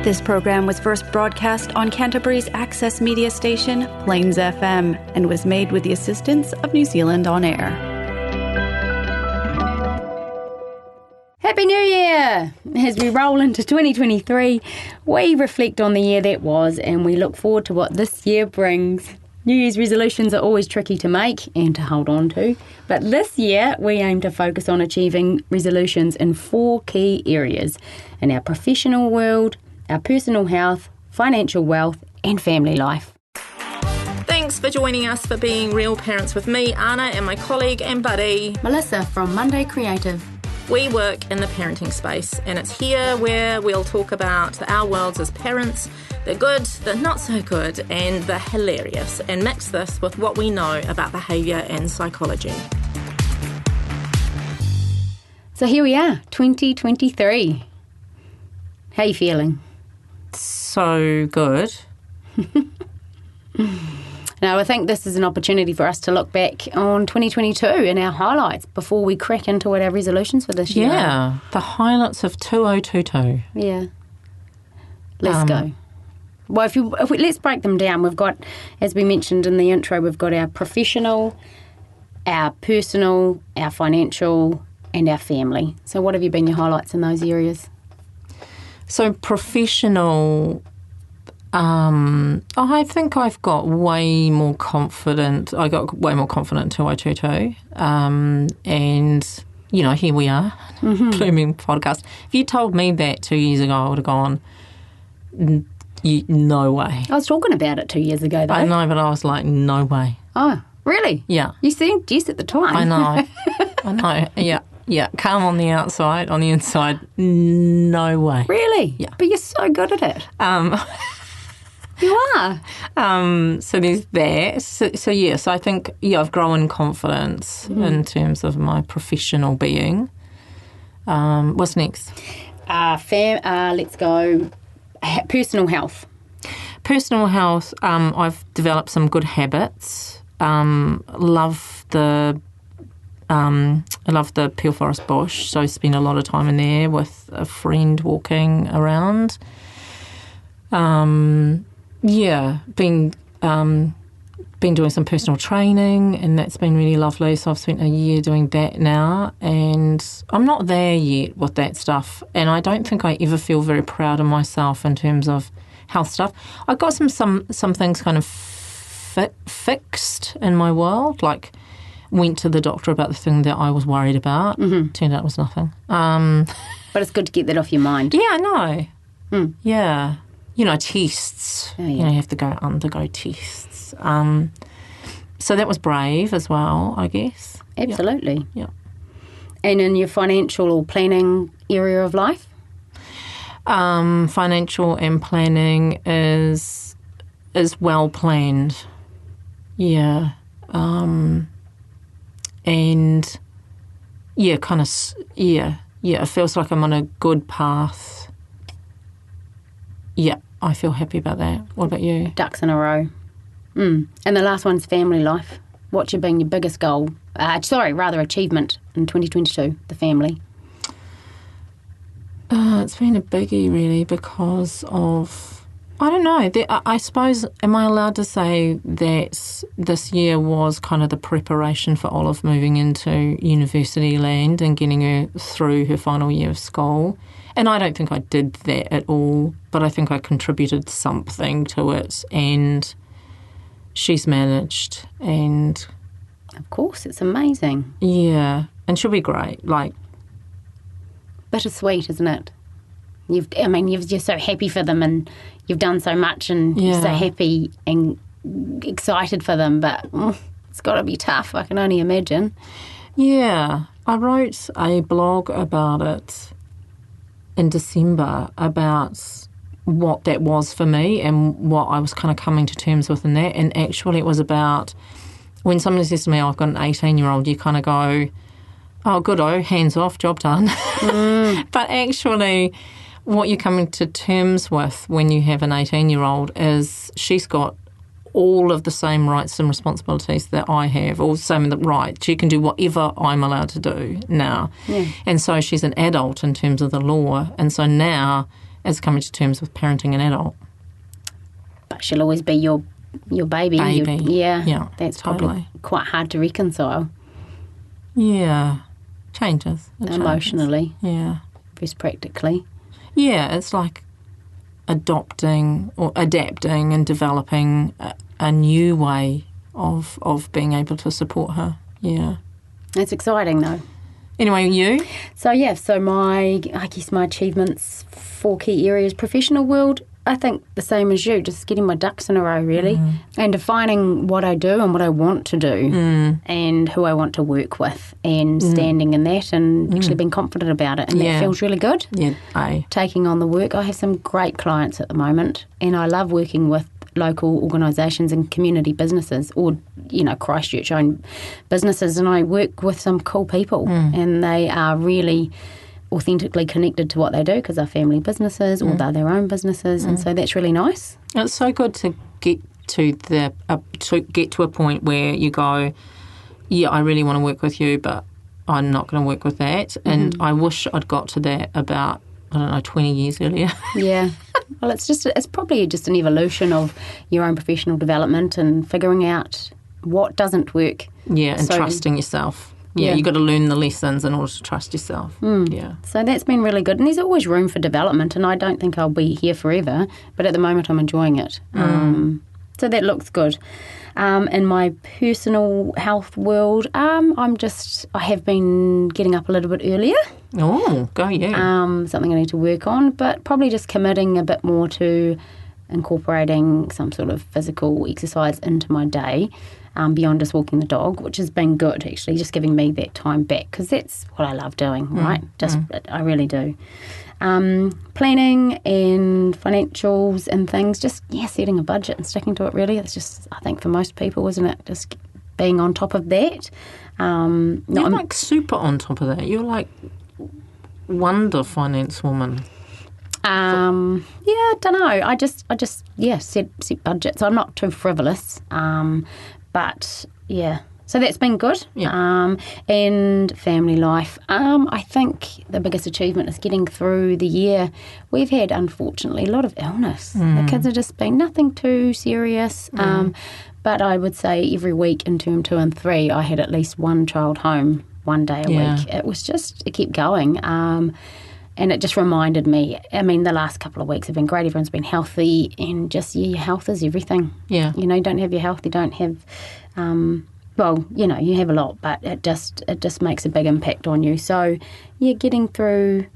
This program was first broadcast on Canterbury's access media station, Plains FM, and was made with the assistance of New Zealand On Air. Happy New Year! As we roll into 2023, we reflect on the year that was and we look forward to what this year brings. New Year's resolutions are always tricky to make and to hold on to, but this year we aim to focus on achieving resolutions in 4 key areas: in our professional world, our personal health, financial wealth, and family life. Thanks for joining us for Being Real Parents with me, Anna, and my colleague and buddy, Melissa from Monday Creative. We work in the parenting space, and it's here where we'll talk about our worlds as parents, the good, the not so good, and the hilarious, and mix this with what we know about behaviour and psychology. So here we are, 2023. How are you feeling? So good. Now, I think this is an opportunity for us to look back on 2022 and our highlights before we crack into what our resolutions for this year are. Yeah, the highlights of 2022. Yeah. Let's go. Well, let's break them down. We've got, as we mentioned in the intro, we've got our professional, our personal, our financial, and our family. So what have been your highlights in those areas? So professional, I think I've got way more confident. I got way more confident in 2022. And, you know, here we are, Blooming Podcast. If you told me that 2 years ago, I would have gone, no way. I was talking about it 2 years ago, though. I know, but I was like, no way. Oh, really? Yeah. You seemed yes at the time. I know. I know. Yeah. Calm on the outside, on the inside, no way. Really? Yeah. But you're so good at it. You are. So there's that. So yes, I think, I've grown confidence in terms of my professional being. What's next? Let's go. Personal health. Personal health, I've developed some good habits. I love the Peel Forest Bush, so I spend a lot of time in there with a friend walking around. Been doing some personal training, and that's been really lovely. So I've spent a year doing that now, and I'm not there yet with that stuff. And I don't think I ever feel very proud of myself in terms of health stuff. I got some things kind of fixed in my world, like went to the doctor about the thing that I was worried about. Turned out it was nothing. But it's good to get that off your mind. Yeah, I know. Yeah. Tests. Oh, yeah. You have to undergo tests. So that was brave as well, I guess. Absolutely. Yeah. And in your financial or planning area of life? Financial and planning is well planned. Yeah. And it feels like I'm on a good path. Yeah, I feel happy about that. What about you? Ducks in a row. And the last one's family life. What's been your biggest goal? Achievement in 2022, the family. It's been a biggie, really, because of, I don't know, I suppose, am I allowed to say that this year was kind of the preparation for Olive moving into university land and getting her through her final year of school? And I don't think I did that at all, but I think I contributed something to it, and she's managed, and... Of course, it's amazing. Yeah, and she'll be great, Bittersweet, isn't it? You're so happy for them, and you've done so much, and you're so happy and excited for them, but it's got to be tough, I can only imagine. Yeah, I wrote a blog about it in December about what that was for me and what I was kind of coming to terms with in that. And actually it was about when somebody says to me, I've got an 18-year-old, you kind of go, oh, good-o, hands off, job done. But actually what you're coming to terms with when you have an 18-year-old is she's got all of the same rights and responsibilities that I have, or same rights. She can do whatever I'm allowed to do now. Yeah. And so she's an adult in terms of the law. And so now as coming to terms with parenting an adult. But she'll always be your baby. Yeah, That's totally. probably quite hard to reconcile Yeah, changes. It emotionally, changes. Yeah. versus practically. Yeah, it's like adopting or adapting and developing a new way of being able to support her. Yeah. It's exciting though. Anyway, you? So I guess my achievements, 4 key areas: professional world, I think the same as you, just getting my ducks in a row really, and defining what I do and what I want to do and who I want to work with, and standing in that and actually being confident about it, and that feels really good. Yeah, Taking on the work. I have some great clients at the moment, and I love working with local organisations and community businesses, or Christchurch-owned businesses, and I work with some cool people, and they are really authentically connected to what they do because they're family businesses or they're their own businesses, and so that's really nice. It's so good to get to a point where you go, yeah, I really want to work with you, but I'm not going to work with that, and I wish I'd got to that about 20 years earlier. Yeah. Well, it's probably just an evolution of your own professional development and figuring out what doesn't work. Yeah, and trusting yourself. Yeah, you've got to learn the lessons in order to trust yourself. Yeah. So that's been really good. And there's always room for development, and I don't think I'll be here forever, but at the moment I'm enjoying it. So that looks good. In my personal health world, I have been getting up a little bit earlier. Oh, go you. Something I need to work on, but probably just committing a bit more to incorporating some sort of physical exercise into my day, beyond just walking the dog, which has been good, actually, just giving me that time back, because that's what I love doing, right? I really do. Planning and financials and things, just, setting a budget and sticking to it, really. It's just, I think, for most people, isn't it? Just being on top of that. You're like super on top of that. You're like wonder finance woman. I don't know. I just set budgets. I'm not too frivolous, but yeah. So that's been good. Yeah. And family life. I think the biggest achievement is getting through the year. We've had, unfortunately, a lot of illness. The kids have just been nothing too serious. But I would say every week in term 2 and 3, I had at least one child home 1 day a week. It kept going. And it just reminded me, the last couple of weeks have been great. Everyone's been healthy, and just, your health is everything. Yeah. You don't have your health, you don't have, you have a lot, but it just makes a big impact on you. So, getting through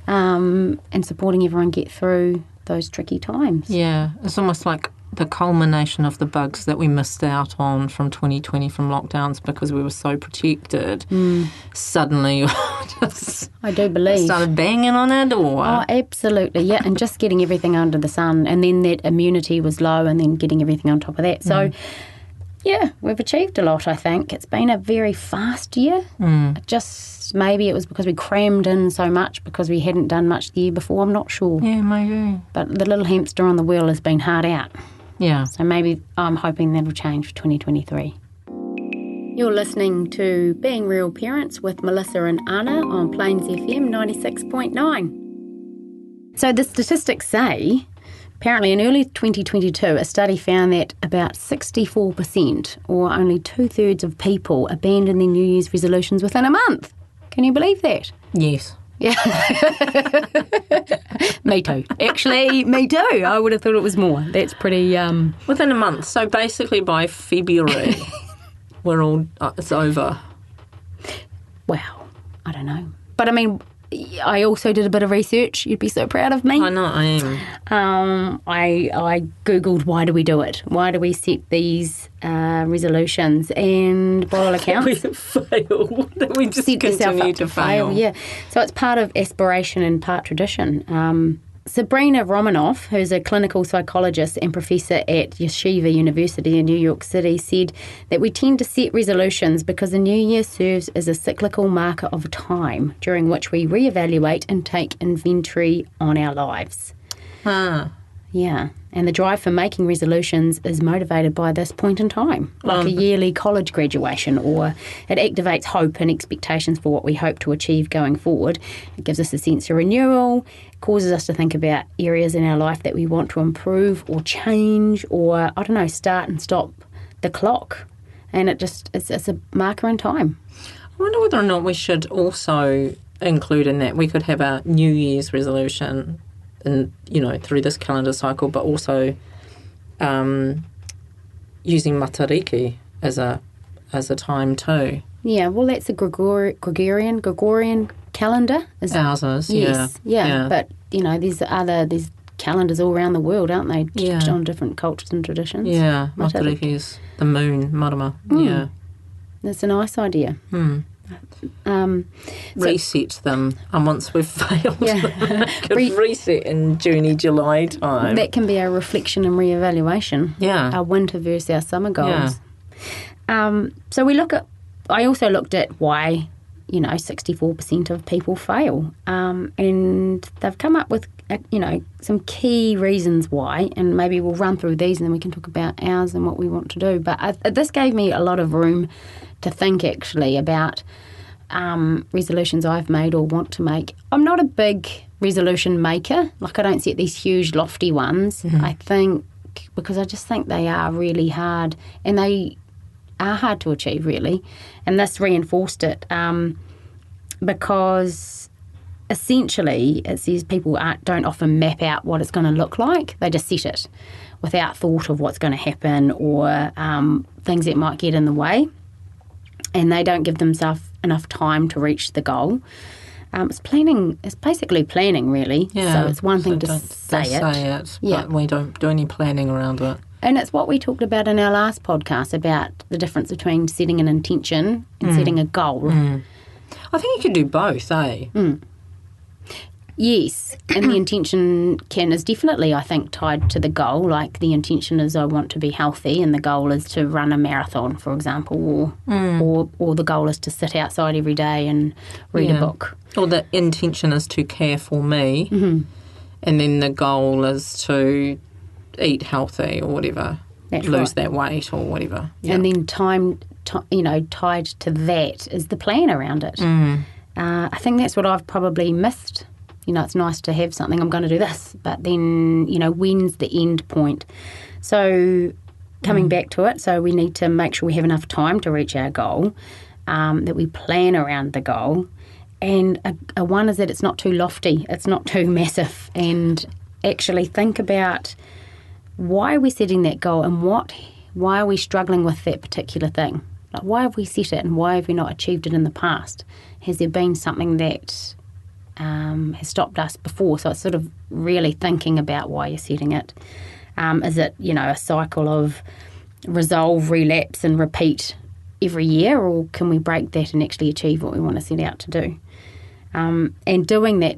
and supporting everyone get through those tricky times. Yeah, it's almost like the culmination of the bugs that we missed out on from 2020 from lockdowns because we were so protected. Suddenly, I do believe started banging on our door. Oh, absolutely, yeah, and just getting everything under the sun, and then that immunity was low, and then getting everything on top of that. So, we've achieved a lot. I think it's been a very fast year. Just maybe it was because we crammed in so much because we hadn't done much the year before. I'm not sure. Yeah, maybe. But the little hamster on the wheel has been hard out. Yeah. So maybe I'm hoping that'll change for 2023. You're listening to Being Real Parents with Melissa and Anna on Plains FM 96.9. So the statistics say, apparently in early 2022, a study found that about 64%, or only 2/3 of people, abandon their New Year's resolutions within a month. Can you believe that? Yes. Yeah. Me too. Actually, me too. I would have thought it was more. That's pretty... Within a month. So basically by February, it's over. Wow. I don't know. But I also did a bit of research. You'd be so proud of me. I know, I am. I Googled, why do we do it? Why do we set these resolutions? And by all accounts... we fail. We just continue to fail. Yeah. So it's part of aspiration and part tradition. Sabrina Romanoff, who's a clinical psychologist and professor at Yeshiva University in New York City, said that we tend to set resolutions because the new year serves as a cyclical marker of time during which we reevaluate and take inventory on our lives. Yeah, and the drive for making resolutions is motivated by this point in time, like a yearly college graduation, or it activates hope and expectations for what we hope to achieve going forward. It gives us a sense of renewal, causes us to think about areas in our life that we want to improve or change, or, I don't know, start and stop the clock. And it's a marker in time. I wonder whether or not we should also include in that, we could have a New Year's resolution and through this calendar cycle, but also using Matariki as a time too. Yeah, well, that's a Gregorian calendar. Ours is, yes, yeah. But there's calendars all around the world, aren't they? Yeah. On different cultures and traditions. Yeah, Matariki is the moon, Marama. Yeah, that's a nice idea. Reset them, and once we've failed, Yeah. could reset in June, July time. That can be our reflection and reevaluation. Yeah. Our winter versus our summer goals. So I also looked at why, 64% of people fail. And they've come up with, some key reasons why, and maybe we'll run through these and then we can talk about ours and what we want to do. But this gave me a lot of room to think, actually, about resolutions I've made or want to make. I'm not a big resolution maker. Like, I don't set these huge, lofty ones. I think, because I just think they are really hard, and they are hard to achieve, really. And this reinforced it because essentially it says people don't often map out what it's going to look like. They just set it without thought of what's going to happen or things that might get in the way. And they don't give themselves enough time to reach the goal. It's planning. It's basically planning, really. Yeah, so it's one thing to don't say it. But we don't do any planning around it. And it's what we talked about in our last podcast about the difference between setting an intention and setting a goal. I think you can do both, eh? Yes, and the intention is definitely, I think, tied to the goal. Like, the intention is I want to be healthy, and the goal is to run a marathon, for example, or the goal is to sit outside every day and read a book. Or the intention is to care for me, and then the goal is to eat healthy or whatever, lose that weight or whatever. Yeah. And then time, tied to that is the plan around it. I think that's what I've probably missed. It's nice to have something, I'm going to do this, but then, when's the end point? So coming back to it, so we need to make sure we have enough time to reach our goal, that we plan around the goal. And a one is that it's not too lofty, it's not too massive, and actually think about why are we setting that goal and why are we struggling with that particular thing? Like, why have we set it and why have we not achieved it in the past? Has there been something that has stopped us before? So it's sort of really thinking about why you're setting it. Is it, a cycle of resolve, relapse and repeat every year, or can we break that and actually achieve what we want to set out to do? And doing that,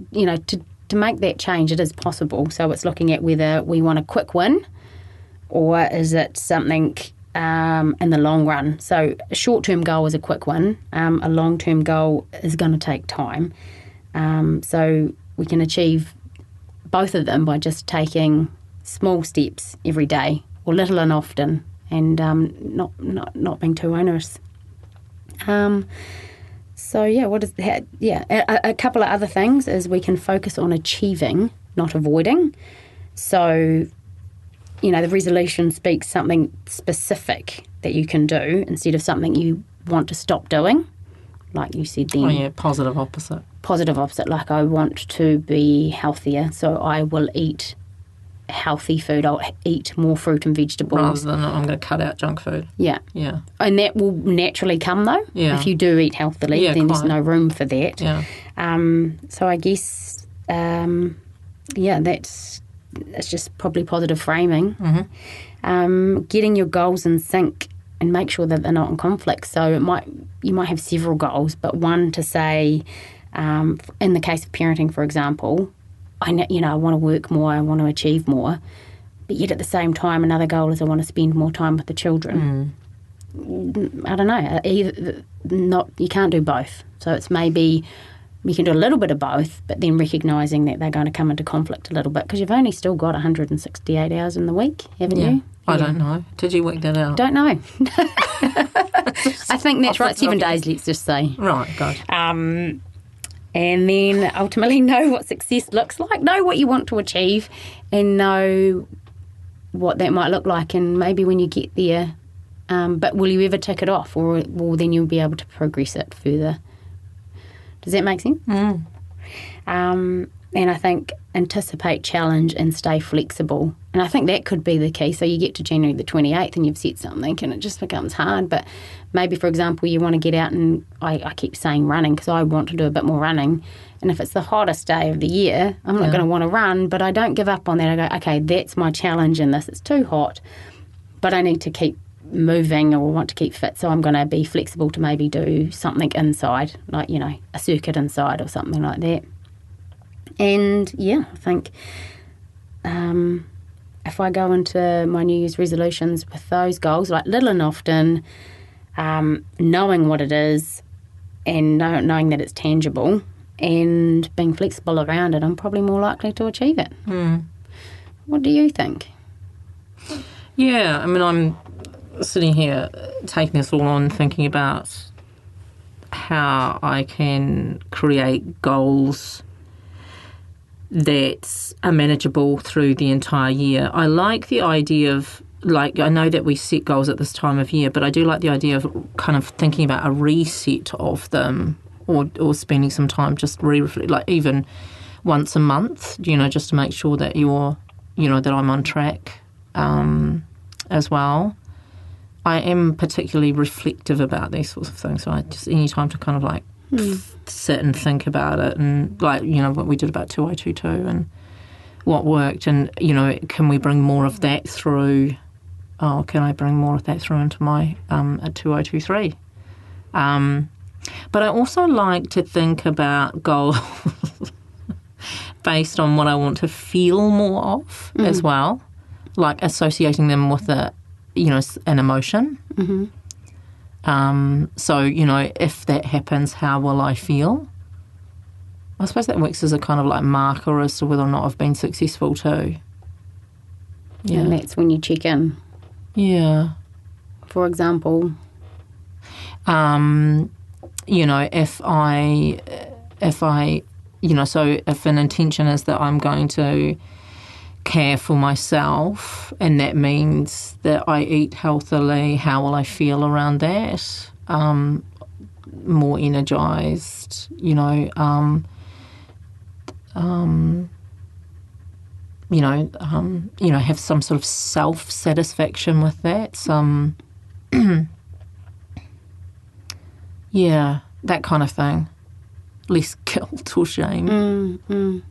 to make that change, it is possible. So it's looking at whether we want a quick win or is it something in the long run. So a short-term goal is a quick win. A long-term goal is going to take time. So we can achieve both of them by just taking small steps every day, or little and often, and not being too onerous. So yeah, what is that? Yeah, a couple of other things is we can focus on achieving, not avoiding. So, the resolution speaks something specific that you can do instead of something you want to stop doing. Like you said then. Oh yeah, positive opposite. Positive opposite, like I want to be healthier, so I will eat healthy food. I'll eat more fruit and vegetables. Rather than I'm going to cut out junk food. Yeah. Yeah. And that will naturally come, though. Yeah. If you do eat healthily, then there's no room for that. Yeah. So I guess, it's just probably positive framing. Getting your goals in sync and make sure that they're not in conflict. So you might have several goals, but one to say, in the case of parenting, for example, I want to work more, I want to achieve more, but yet at the same time, another goal is I want to spend more time with the children. I don't know. You can't do both. So it's maybe you can do a little bit of both, but then recognising that they're going to come into conflict a little bit because you've only still got 168 hours in the week, haven't you? I don't know. Did you work that out? Don't know. I think that's right. 7 days, let's just say. Right, good. And then ultimately know what success looks like, know what you want to achieve, and know what that might look like. And maybe when you get there, but will you ever tick it off, or then you'll be able to progress it further? Does that make sense? Mm. And I think anticipate challenge and stay flexible. And I think that could be the key. So you get to January the 28th and you've set something and it just becomes hard. But maybe, for example, you want to get out and I keep saying running because I want to do a bit more running. And if it's the hottest day of the year, I'm not going to want to run, but I don't give up on that. I go, okay, that's my challenge in this. It's too hot, but I need to keep moving or want to keep fit, so I'm going to be flexible to maybe do something inside, like, a circuit inside or something like that. And I think if I go into my New Year's resolutions with those goals, like little and often, knowing what it is and knowing that it's tangible and being flexible around it, I'm probably more likely to achieve it. What do you think? Yeah, I mean, I'm sitting here taking this all on, thinking about how I can create goals that are manageable through the entire year. I like the idea of, I know that we set goals at this time of year, but I do like the idea of kind of thinking about a reset of them or spending some time just reflect, like even once a month, just to make sure that that I'm on track as well. I am particularly reflective about these sorts of things, so I just any time to kind of sit and think about it, and what we did about 2022 and what worked, and can we bring more of that through? Oh, can I bring more of that through into my 2023? But I also like to think about goals based on what I want to feel more of as well, like associating them with an emotion. Mm-hmm. So, if that happens, how will I feel? I suppose that works as a kind of like marker as to whether or not I've been successful too. Yeah. And that's when you check in. Yeah. For example? So if an intention is that I'm going to care for myself, and that means that I eat healthily, how will I feel around that? More energised, have some sort of self-satisfaction with that, some, that kind of thing. Less guilt or shame.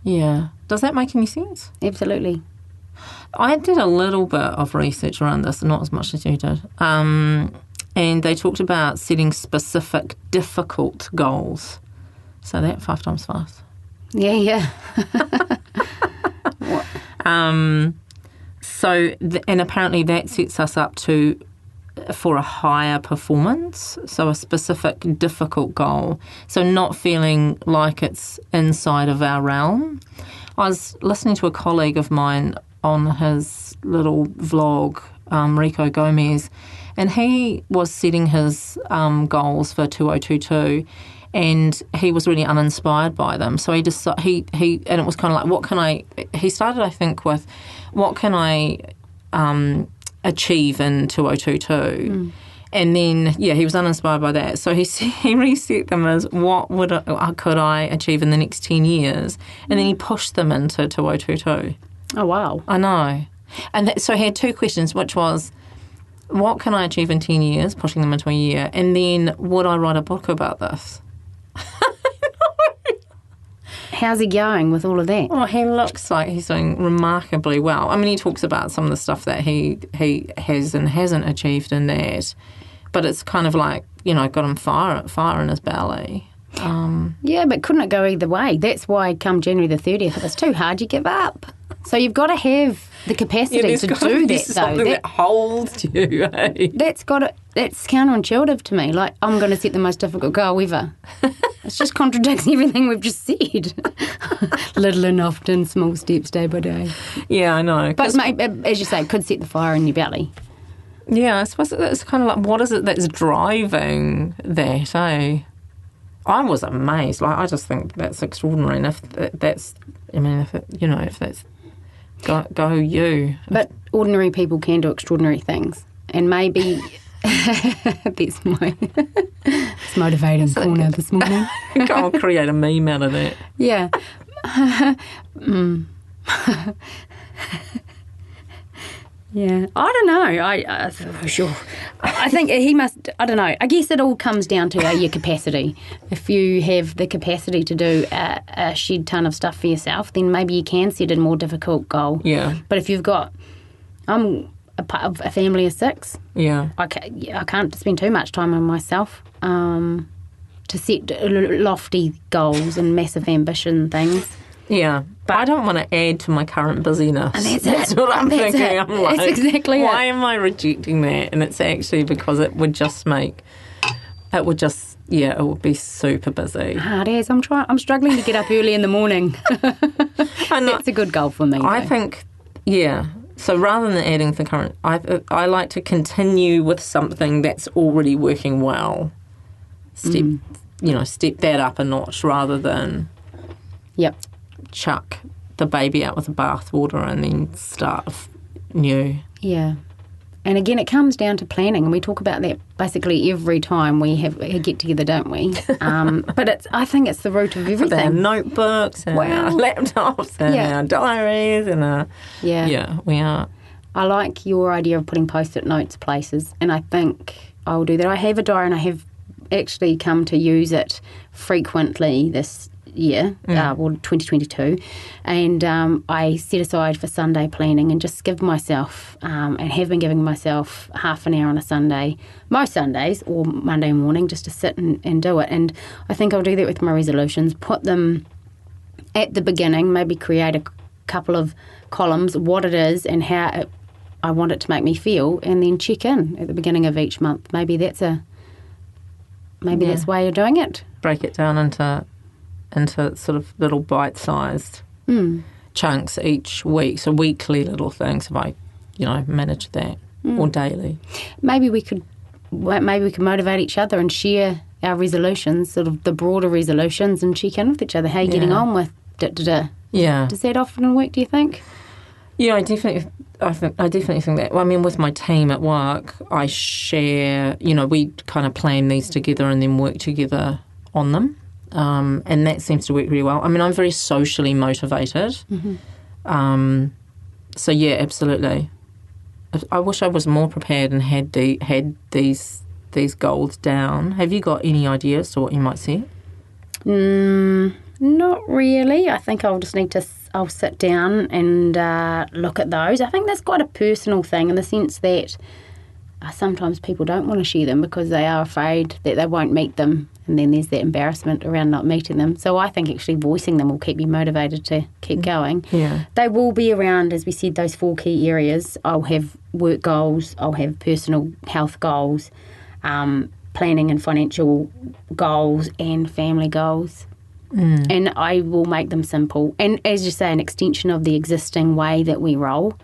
Yeah. Does that make any sense? Absolutely. I did a little bit of research around this, not as much as you did. And they talked about setting specific difficult goals. So that 5 times fast. Yeah. And apparently that sets us up for a higher performance, so a specific difficult goal. So not feeling like it's inside of our realm. I was listening to a colleague of mine on his little vlog, Rico Gomez, and he was setting his goals for 2022, and he was really uninspired by them. So he and it was kind of like, he started, I think, with what can I achieve in 2022, and then he was uninspired by that. So he reset them as what could I achieve in the next 10 years, and then he pushed them into 2022. Oh wow! I know, and so he had 2 questions, which was, what can I achieve in 10 years, pushing them into a year, and then would I write a book about this? How's he going with all of that? Oh, he looks like he's doing remarkably well. I mean, he talks about some of the stuff that he has and hasn't achieved in that, but it's kind of like, got him fire in his belly. Yeah, but couldn't it go either way? That's why come January the 30th, if it's too hard, you give up. So you've got to have the capacity to do that, though. Something that holds you. Eh? That's counterintuitive to me. Like, I'm going to set the most difficult goal ever. It just contradicts everything we've just said. Little and often, small steps day by day. Yeah, I know. But maybe, as you say, it could set the fire in your belly. Yeah, I suppose it's kind of like, what is it that's driving that, eh? I was amazed. Like, I just think that's extraordinary. And if that's, I mean, if that's, go you. But ordinary people can do extraordinary things. And maybe that's my it's motivating corner this morning. I'll create a meme out of that. Yeah. Yeah, I don't know. Sure. I think he must. I don't know. I guess it all comes down to your capacity. If you have the capacity to do a shed ton of stuff for yourself, then maybe you can set a more difficult goal. Yeah. But if you've got, I'm a part of a family of 6. Yeah. I can't spend too much time on myself to set lofty goals and massive ambition things. Yeah, but I don't want to add to my current busyness. And that's what I'm thinking. It. I'm like, that's exactly why am I rejecting that? And it's actually because it would be super busy. Hard as I'm struggling to get up early in the morning. That's a good goal for me. I think, yeah. So rather than adding to the current, I like to continue with something that's already working well. Step that up a notch rather than. Yep. Chuck the baby out with the bathwater and then start new. Yeah. And again, it comes down to planning, and we talk about that basically every time we have a get-together, don't we? But I think it's the root of everything. Our notebooks and our laptops and our diaries and our... Yeah, we are. I like your idea of putting Post-it notes places, and I think I will do that. I have a diary, and I have actually come to use it frequently this year, 2022, and I set aside for Sunday planning and just give myself, and have been giving myself half an hour on a Sunday, most Sundays or Monday morning, just to sit and do it. And I think I'll do that with my resolutions, put them at the beginning, maybe create a couple of columns, what it is and how I want it to make me feel, and then check in at the beginning of each month. Maybe that's that's the way you're doing it. Break it down into sort of little bite-sized chunks each week, so weekly little things if I, manage that, or daily. Maybe we could motivate each other and share our resolutions, sort of the broader resolutions, and check in with each other. How are you getting on with Yeah. Does that often work, do you think? Yeah, I definitely think that. Well, I mean, with my team at work, I share, we kind of plan these together and then work together on them. And that seems to work really well. I mean, I'm very socially motivated. Mm-hmm. So, yeah, absolutely. I wish I was more prepared and had these goals down. Have you got any ideas to what you might see? Not really. I think I'll just need to... I'll sit down and look at those. I think that's quite a personal thing in the sense that sometimes people don't want to share them because they are afraid that they won't meet them, and then there's that embarrassment around not meeting them. So I think actually voicing them will keep you motivated to keep going. Yeah. They will be around, as we said, those 4 key areas. I'll have work goals, I'll have personal health goals, planning and financial goals, and family goals. And I will make them simple. And as you say, an extension of the existing way that we roll,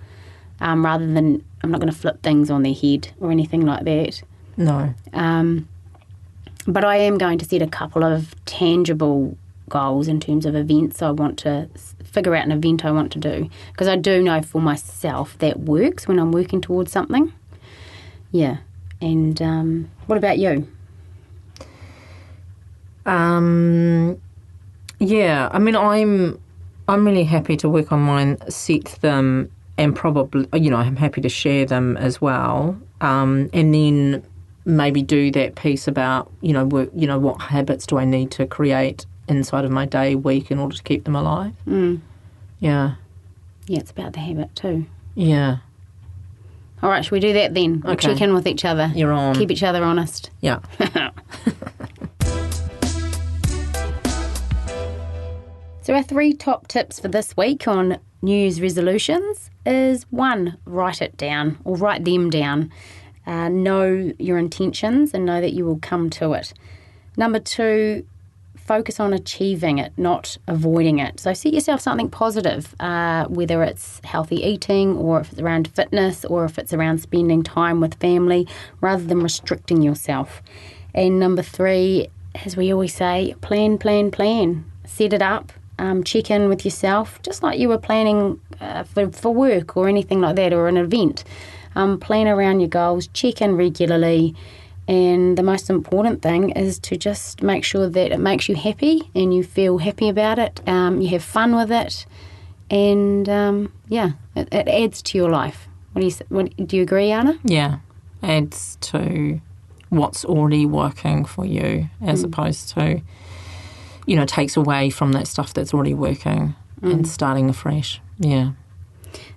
rather than, I'm not going to flip things on their head or anything like that. No. But I am going to set a couple of tangible goals in terms of events. I want to figure out an event I want to do, because I do know for myself that works when I'm working towards something. Yeah. And what about you? Yeah, I mean, I'm really happy to work on mine, set them, and probably, I'm happy to share them as well. And then maybe do that piece about, work, what habits do I need to create inside of my day, week, in order to keep them alive. Yeah. Yeah, it's about the habit too. Yeah. All right, should we do that then? We'll check in with each other. You're on. Keep each other honest. Yeah. So our 3 top tips for this week on New Year's resolutions is 1, write it down or write them down. Know your intentions and know that you will come to it. Number 2, focus on achieving it, not avoiding it. So set yourself something positive, whether it's healthy eating or if it's around fitness or if it's around spending time with family rather than restricting yourself. And number 3, as we always say, plan. Set it up, check in with yourself, just like you were planning for work or anything like that or an event. Plan around your goals, check in regularly. And the most important thing is to just make sure that it makes you happy and you feel happy about it, you have fun with it, and it adds to your life. Do you agree, Anna? Yeah, adds to what's already working for you as opposed to, takes away from that stuff that's already working and starting afresh. Yeah.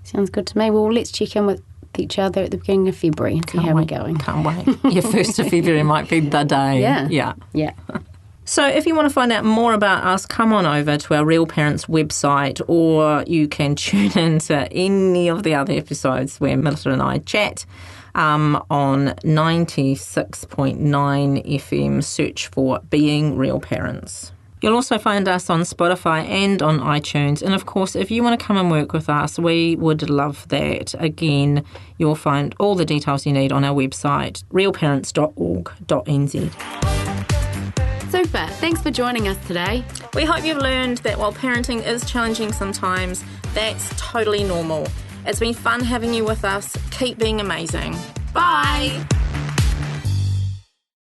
Sounds good to me. Well, let's check in with each other at the beginning of February and see how we're going. Can't wait. Your 1st of February might be the day. Yeah. So if you want to find out more about us, come on over to our Real Parents website, or you can tune into any of the other episodes where Melissa and I chat on 96.9 FM. Search for Being Real Parents. You'll also find us on Spotify and on iTunes. And, of course, if you want to come and work with us, we would love that. Again, you'll find all the details you need on our website, realparents.org.nz. Super. Thanks for joining us today. We hope you've learned that while parenting is challenging sometimes, that's totally normal. It's been fun having you with us. Keep being amazing. Bye.